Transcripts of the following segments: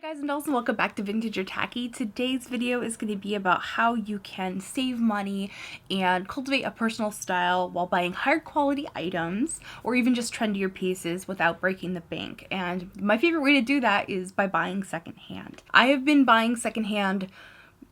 Hi guys and dolls, and welcome back to Vintage or Tacky. Today's video is going to be about how you can save money and cultivate a personal style while buying higher quality items or even just trendier pieces without breaking the bank. And my favorite way to do that is by buying secondhand. I have been buying secondhand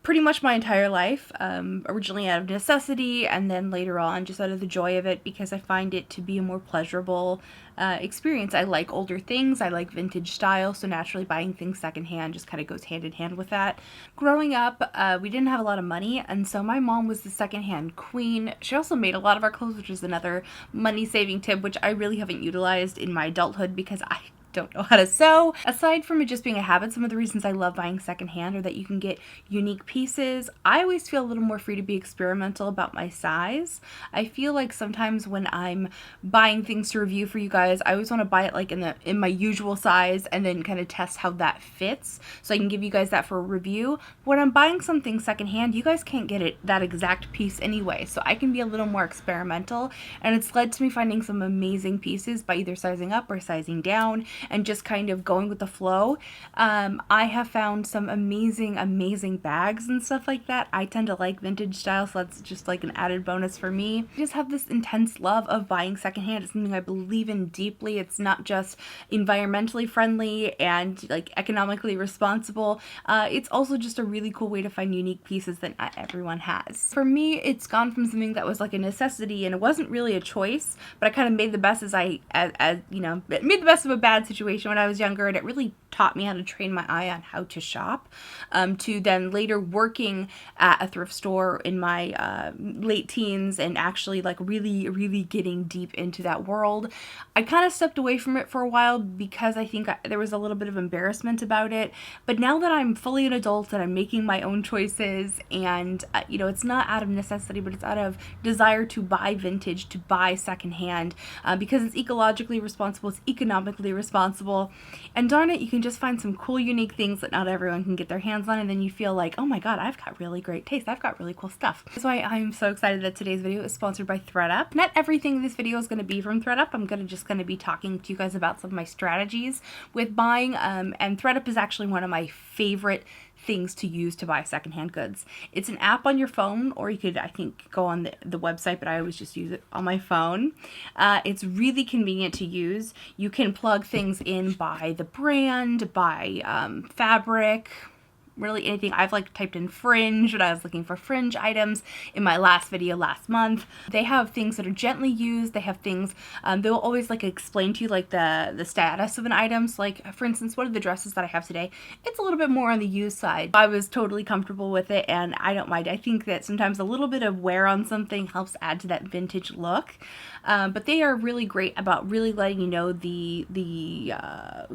pretty much my entire life, originally out of necessity and then later on just out of the joy of it because I find it to be a more pleasurable experience. I like older things, I like vintage style, so naturally buying things secondhand just kind of goes hand in hand with that. Growing up, we didn't have a lot of money, and so my mom was the secondhand queen. She also made a lot of our clothes, which is another money saving tip, which I really haven't utilized in my adulthood because I don't know how to sew. Aside from it just being a habit, some of the reasons I love buying secondhand are that you can get unique pieces. I always feel a little more free to be experimental about my size. I feel like sometimes when I'm buying things to review for you guys, I always want to buy it like in my usual size and then kind of test how that fits so I can give you guys that for a review. When I'm buying something secondhand, you guys can't get that exact piece anyway, so I can be a little more experimental, and it's led to me finding some amazing pieces by either sizing up or sizing down and just kind of going with the flow. I have found some amazing bags and stuff like that. I tend to like vintage style, so that's just like an added bonus for me. I just have this intense love of buying secondhand. It's something I believe in deeply. It's not just environmentally friendly and like economically responsible. It's also just a really cool way to find unique pieces that not everyone has. For me, it's gone from something that was like a necessity and it wasn't really a choice, but I kind of made the best made the best of a bad situation when I was younger, and it really taught me how to train my eye on how to shop, to then later working at a thrift store in my late teens and actually like really getting deep into that world. I kind of stepped away from it for a while because I think there was a little bit of embarrassment about it, but now that I'm fully an adult and I'm making my own choices and it's not out of necessity, but it's out of desire to buy vintage, to buy secondhand, because it's ecologically responsible, it's economically responsible, and darn it, you can just find some cool unique things that not everyone can get their hands on, and then you feel like, oh my god, I've got really great taste, I've got really cool stuff. That's why I'm so excited that today's video is sponsored by thredUP. Not everything in this video is going to be from thredUP. I'm just going to be talking to you guys about some of my strategies with buying, and thredUP is actually one of my favorite things to use to buy secondhand goods. It's an app on your phone, or you could, I think, go on the website, but I always just use it on my phone. It's really convenient to use. You can plug things in by the brand, by fabric, really anything. I've like typed in fringe when I was looking for fringe items in my last video last month. They have things that are gently used. They have things, they'll always like explain to you like the status of an item. So like, for instance, one of the dresses that I have today, it's a little bit more on the used side. I was totally comfortable with it and I don't mind. I think that sometimes a little bit of wear on something helps add to that vintage look. But they are really great about really letting you know the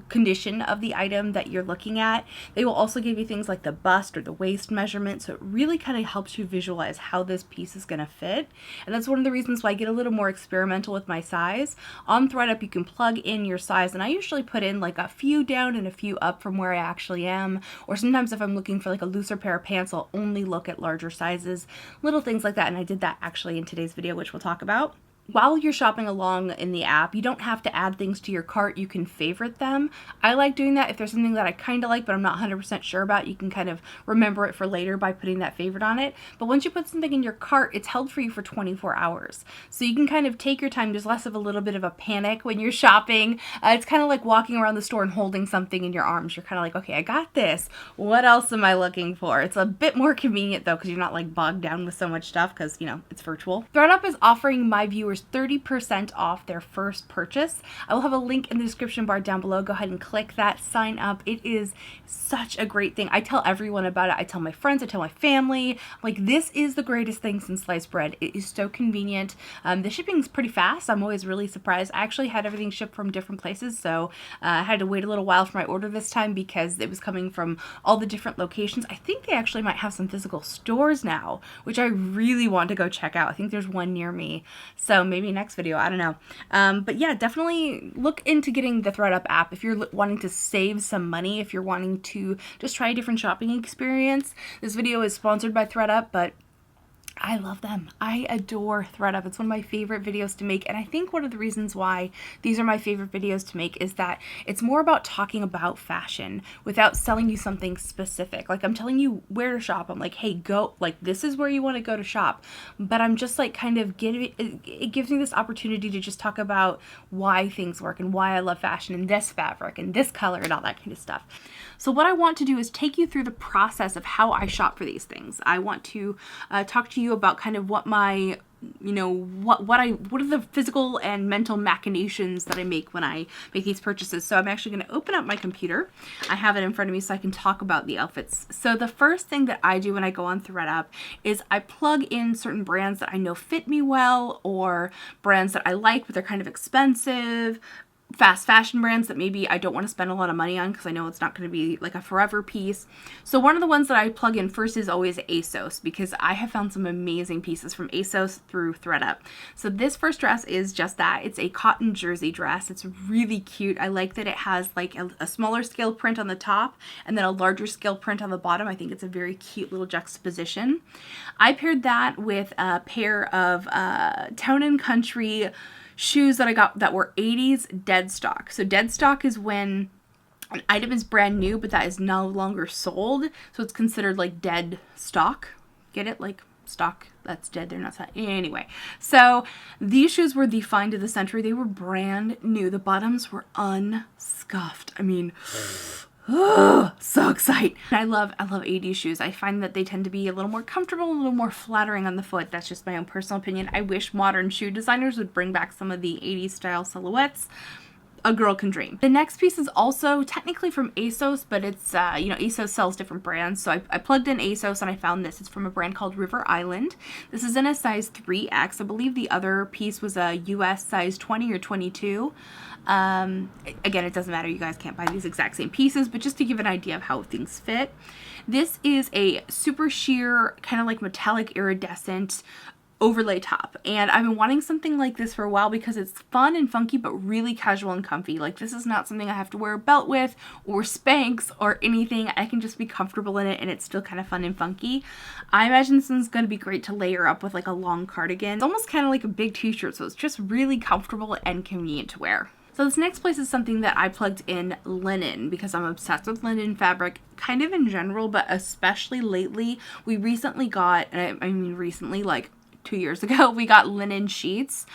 condition of the item that you're looking at. They will also give you things like the bust or the waist measurement, so it really kind of helps you visualize how this piece is going to fit. And that's one of the reasons why I get a little more experimental with my size. On thredUP you can plug in your size, and I usually put in like a few down and a few up from where I actually am, or sometimes if I'm looking for like a looser pair of pants, I'll only look at larger sizes, little things like that. And I did that actually in today's video, which we'll talk about. While you're shopping along in the app, you don't have to add things to your cart. You can favorite them. I like doing that. If there's something that I kind of like but I'm not 100% sure about, you can kind of remember it for later by putting that favorite on it. But once you put something in your cart, it's held for you for 24 hours. So you can kind of take your time. There's less of a little bit of a panic when you're shopping. It's kind of like walking around the store and holding something in your arms. You're kind of like, okay, I got this. What else am I looking for? It's a bit more convenient though, because you're not like bogged down with so much stuff because, it's virtual. thredUP is offering my viewers 30% off their first purchase. I will have a link in the description bar down below. Go ahead and click that, sign up. It is such a great thing. I tell everyone about it. I tell my friends, I tell my family, like, this is the greatest thing since sliced bread. It is so convenient. The shipping is pretty fast. I'm always really surprised. I actually had everything shipped from different places, so I had to wait a little while for my order this time because it was coming from all the different locations. I think they actually might have some physical stores now, which I really want to go check out. I think there's one near me, so maybe next video, I don't know. But yeah, definitely look into getting the thredUP app if you're wanting to save some money, if you're wanting to just try a different shopping experience. This video is sponsored by thredUP, but I love them. I adore thredUP. It's one of my favorite videos to make, and I think one of the reasons why these are my favorite videos to make is that it's more about talking about fashion without selling you something specific. Like, I'm telling you where to shop. I'm like, hey, go, like, this is where you want to go to shop. But I'm just like kind of it gives me this opportunity to just talk about why things work and why I love fashion and this fabric and this color and all that kind of stuff. So what I want to do is take you through the process of how I shop for these things. I want to talk to you about kind of what my, what are the physical and mental machinations that I make when I make these purchases. So I'm actually going to open up my computer. I have it in front of me so I can talk about the outfits. So the first thing that I do when I go on thredUP is I plug in certain brands that I know fit me well, or brands that I like but they're kind of expensive, fast fashion brands that maybe I don't want to spend a lot of money on because I know it's not going to be like a forever piece. So one of the ones that I plug in first is always Asos, because I have found some amazing pieces from Asos through thredUP. So this first dress is just that. It's a cotton jersey dress. It's really cute. I like that it has like a smaller scale print on the top and then a larger scale print on the bottom. I think it's a very cute little juxtaposition. I paired that with a pair of Town & Country shoes that I got that were 80s deadstock. So deadstock is when an item is brand new, but that is no longer sold. So it's considered like dead stock. Get it? Like stock that's dead. They're not anyway. So these shoes were the find of the century. They were brand new. The bottoms were unscuffed. I mean, oh, so excited. I love 80s shoes. I find that they tend to be a little more comfortable, a little more flattering on the foot. That's just my own personal opinion. I wish modern shoe designers would bring back some of the 80s style silhouettes. A girl can dream. The next piece is also technically from Asos, but it's, Asos sells different brands. So I plugged in Asos and I found this. It's from a brand called River Island. This is in a size 3X. I believe the other piece was a US size 20 or 22. Again, it doesn't matter. You guys can't buy these exact same pieces, but just to give an idea of how things fit. This is a super sheer, kind of like metallic iridescent overlay top, and I've been wanting something like this for a while because it's fun and funky but really casual and comfy. Like, this is not something I have to wear a belt with or Spanx or anything. I can just be comfortable in it and it's still kind of fun and funky. I imagine this one's going to be great to layer up with like a long cardigan. It's almost kind of like a big t-shirt, so it's just really comfortable and convenient to wear. So this next place is something that I plugged in linen because I'm obsessed with linen fabric kind of in general, but especially lately. We recently got, and I mean recently, like 2 years ago, we got linen sheets.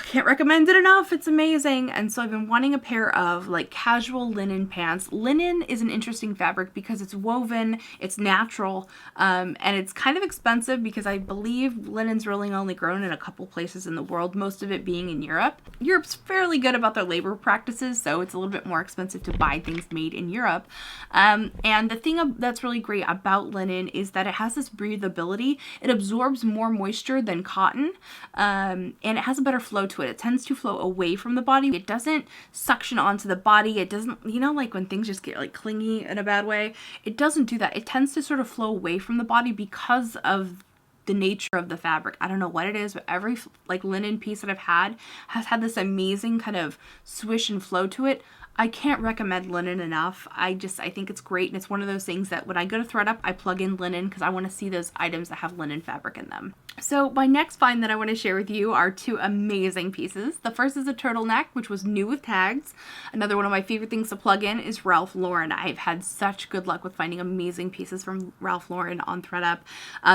Can't recommend it enough. It's amazing. And so I've been wanting a pair of like casual linen pants. Linen is an interesting fabric because it's woven, it's natural, and it's kind of expensive because I believe linen's really only grown in a couple places in the world, most of it being in Europe. Europe's fairly good about their labor practices, so it's a little bit more expensive to buy things made in Europe. And the thing that's really great about linen is that it has this breathability. It absorbs more moisture than cotton, and it has a better flow to it. It tends to flow away from the body. It doesn't suction onto the body. It doesn't, like when things just get like clingy in a bad way, it doesn't do that. It tends to sort of flow away from the body because of the nature of the fabric. I don't know what it is, but every like linen piece that I've had has had this amazing kind of swish and flow to it. I can't recommend linen enough. I think it's great, and it's one of those things that when I go to thredUP, I plug in linen because I want to see those items that have linen fabric in them. So my next find that I want to share with you are two amazing pieces. The first is a turtleneck, which was new with tags. Another one of my favorite things to plug in is Ralph Lauren. I've had such good luck with finding amazing pieces from Ralph Lauren on thredUP.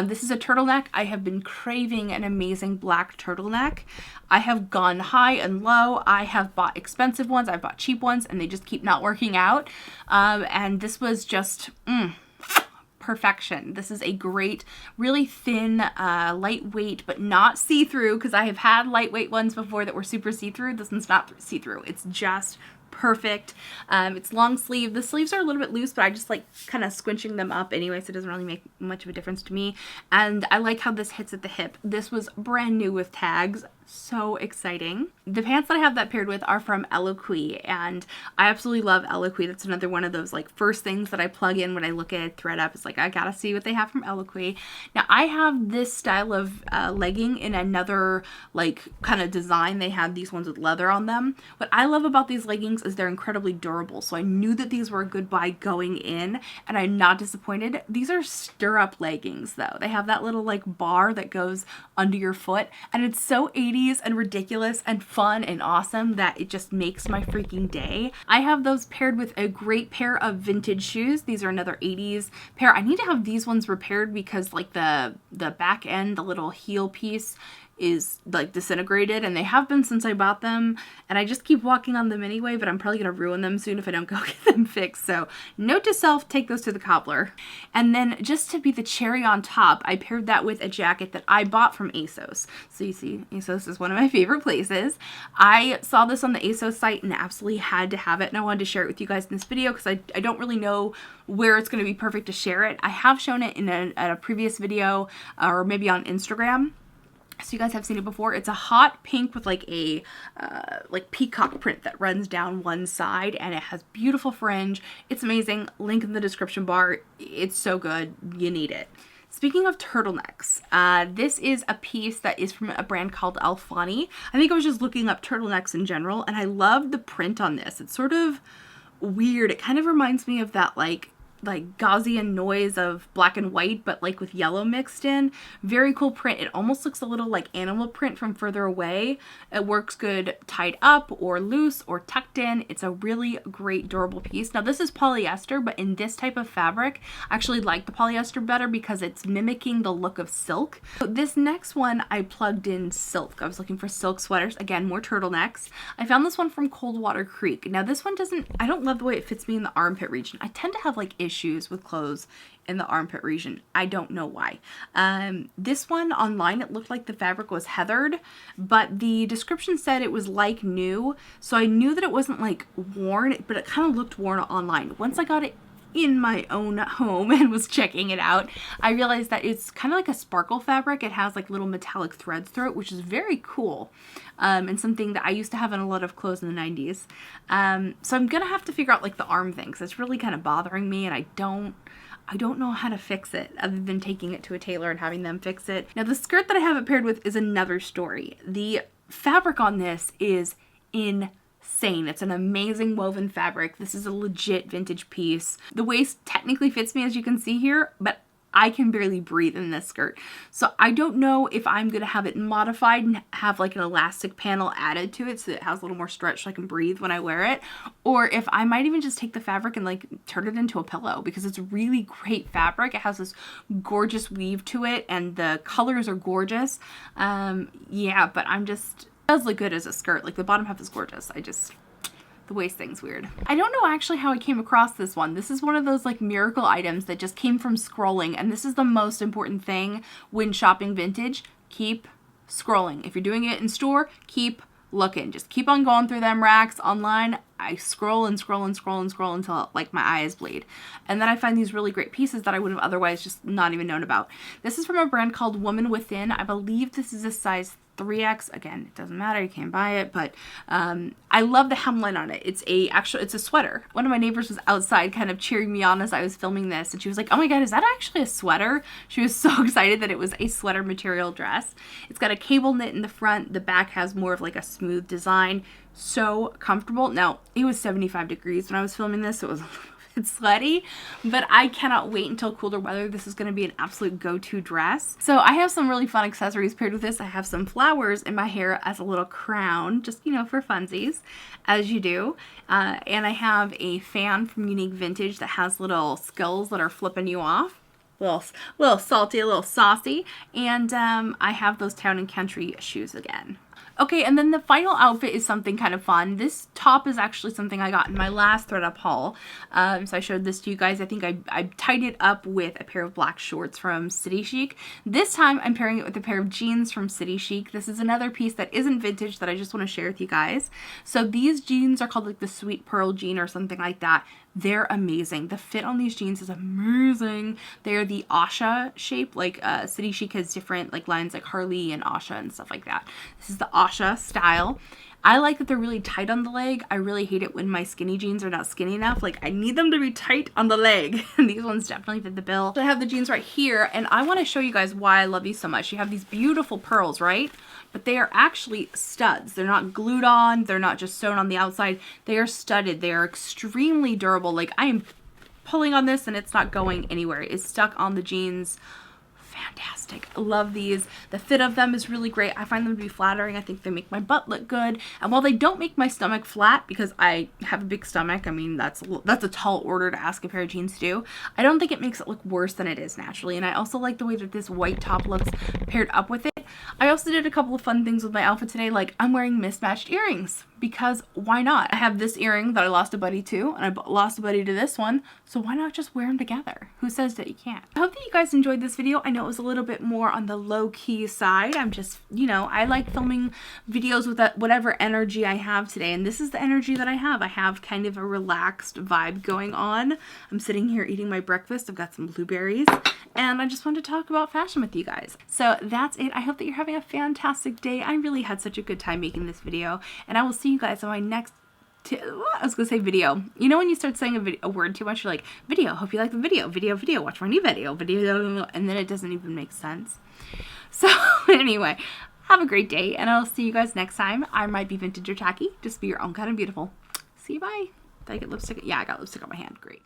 This is a turtleneck. I have been craving an amazing black turtleneck. I have gone high and low. I have bought expensive ones. I've bought cheap ones, and they just keep not working out. And this was just perfection. This is a great, really thin, lightweight, but not see-through, because I have had lightweight ones before that were super see-through. This one's not see-through. It's just perfect. It's long sleeve. The sleeves are a little bit loose, but I just like kind of squinching them up anyway, so it doesn't really make much of a difference to me. And I like how this hits at the hip. This was brand new with tags. So exciting. The pants that I have that paired with are from Eloquii, and I absolutely love Eloquii. That's another one of those like first things that I plug in when I look at thredUP. It's like, I gotta see what they have from Eloquii. Now I have this style of legging in another like kind of design. They have these ones with leather on them. What I love about these leggings is they're incredibly durable. So I knew that these were a good buy going in, and I'm not disappointed. These are stirrup leggings though. They have that little like bar that goes under your foot, and it's so 80s and ridiculous and fun and awesome that it just makes my freaking day. I have those paired with a great pair of vintage shoes. These are another 80s pair. I need to have these ones repaired because like the back end, the little heel piece is like disintegrated, and they have been since I bought them, and I just keep walking on them anyway, but I'm probably gonna ruin them soon if I don't go get them fixed. So note to self, take those to the cobbler. And then just to be the cherry on top, I paired that with a jacket that I bought from Asos. So you see, Asos is one of my favorite places. I saw this on the Asos site and absolutely had to have it, and I wanted to share it with you guys in this video because I don't really know where it's going to be perfect to share it. I have shown it in a previous video or maybe on Instagram. So you guys have seen it before. It's a hot pink with like a like peacock print that runs down one side, and it has beautiful fringe. It's amazing. Link in the description bar. It's so good. You need it. Speaking of turtlenecks, this is a piece that is from a brand called Alfani. I think I was just looking up turtlenecks in general, and I love the print on this. It's sort of weird. It kind of reminds me of that like Gaussian noise of black and white, but like with yellow mixed in. Very cool print. It almost looks a little like animal print from further away. It works good tied up or loose or tucked in. It's a really great durable piece. Now this is polyester, but in this type of fabric, I actually like the polyester better because it's mimicking the look of silk. So this next one, I plugged in silk. I was looking for silk sweaters. Again, more turtlenecks. I found this one from Coldwater Creek. Now this one I don't love the way it fits me in the armpit region. I tend to have like issues with clothes in the armpit region. I don't know why. This one online, it looked like the fabric was heathered, but the description said it was like new, so I knew that it wasn't like worn, but it kind of looked worn online. Once I got it in my own home and was checking it out, I realized that it's kind of like a sparkle fabric. It has like little metallic threads through it, which is very cool, and something that I used to have in a lot of clothes in the 90s. So I'm gonna have to figure out like the arm thing, because it's really kind of bothering me, and I don't know how to fix it other than taking it to a tailor and having them fix it. Now the skirt that I have it paired with is another story. The fabric on this is insane. It's an amazing woven fabric. This is a legit vintage piece. The waist technically fits me, as you can see here, but I can barely breathe in this skirt. So I don't know if I'm gonna have it modified and have like an elastic panel added to it so it has a little more stretch so I can breathe when I wear it, or if I might even just take the fabric and like turn it into a pillow, because it's really great fabric. It has this gorgeous weave to it and the colors are gorgeous. Yeah, but it does look good as a skirt. Like the bottom half is gorgeous. The waist thing's weird. I don't know actually how I came across this one. This is one of those like miracle items that just came from scrolling, and this is the most important thing when shopping vintage. Keep scrolling. If you're doing it in store, keep looking. Just keep on going through them racks. Online, I scroll and scroll and scroll and scroll until like my eyes bleed. And then I find these really great pieces that I would have otherwise just not even known about. This is from a brand called Woman Within. I believe this is a size 3X. Again, it doesn't matter, you can't buy it, but I love the hemline on it. It's a sweater. One of my neighbors was outside kind of cheering me on as I was filming this, and she was like, oh my god, is that actually a sweater? She was so excited that it was a sweater material dress. It's got a cable knit in the front. The back has more of like a smooth design. So comfortable. Now, it was 75 degrees when I was filming this, so it was it's sweaty, but I cannot wait until cooler weather. This is going to be an absolute go-to dress. So I have some really fun accessories paired with this. I have some flowers in my hair as a little crown, just, you know, for funsies, as you do. And I have a fan from Unique Vintage that has little skulls that are flipping you off. Little salty, a little saucy. And I have those Town and Country shoes again. Okay, and then the final outfit is something kind of fun. This top is actually something I got in my last thredUP haul. So I showed this to you guys. I think I tied it up with a pair of black shorts from City Chic. This time I'm pairing it with a pair of jeans from City Chic. This is another piece that isn't vintage that I just want to share with you guys. So these jeans are called like the Sweet Pearl Jean or something like that. They're amazing. The fit on these jeans is amazing. They're the Asha shape. Like City Chic has different like lines like Harley and Asha and stuff like that. This is the Asha style. I like that they're really tight on the leg. I really hate it when my skinny jeans are not skinny enough. Like I need them to be tight on the leg. And these ones definitely fit the bill. So I have the jeans right here and I want to show you guys why I love these so much. You have these beautiful pearls, right? But they are actually studs. They're not glued on. They're not just sewn on the outside. They are studded. They are extremely durable. Like I am pulling on this and it's not going anywhere. It's stuck on the jeans. Fantastic. I love these. The fit of them is really great. I find them to be flattering. I think they make my butt look good. And while they don't make my stomach flat, because I have a big stomach, I mean, that's a tall order to ask a pair of jeans to do, I don't think it makes it look worse than it is naturally. And I also like the way that this white top looks paired up with it. I also did a couple of fun things with my outfit today, like I'm wearing mismatched earrings. Because why not? I have this earring that I lost a buddy to, and I lost a buddy to this one, so why not just wear them together? Who says that you can't? I hope that you guys enjoyed this video. I know it was a little bit more on the low-key side. I'm just, you know, I like filming videos with that whatever energy I have today, and this is the energy that I have. I have kind of a relaxed vibe going on. I'm sitting here eating my breakfast. I've got some blueberries, and I just wanted to talk about fashion with you guys. So that's it. I hope that you're having a fantastic day. I really had such a good time making this video, and I will see you guys on my next I was gonna say video. You know when you start saying a word too much, you're like, video, hope you like the video, video, watch my new video, and then it doesn't even make sense. So anyway, have a great day, and I'll see you guys next time. I might be vintage or tacky. Just be your own kind of beautiful. See you, bye. Did I get lipstick? Yeah, I got lipstick on my hand. Great.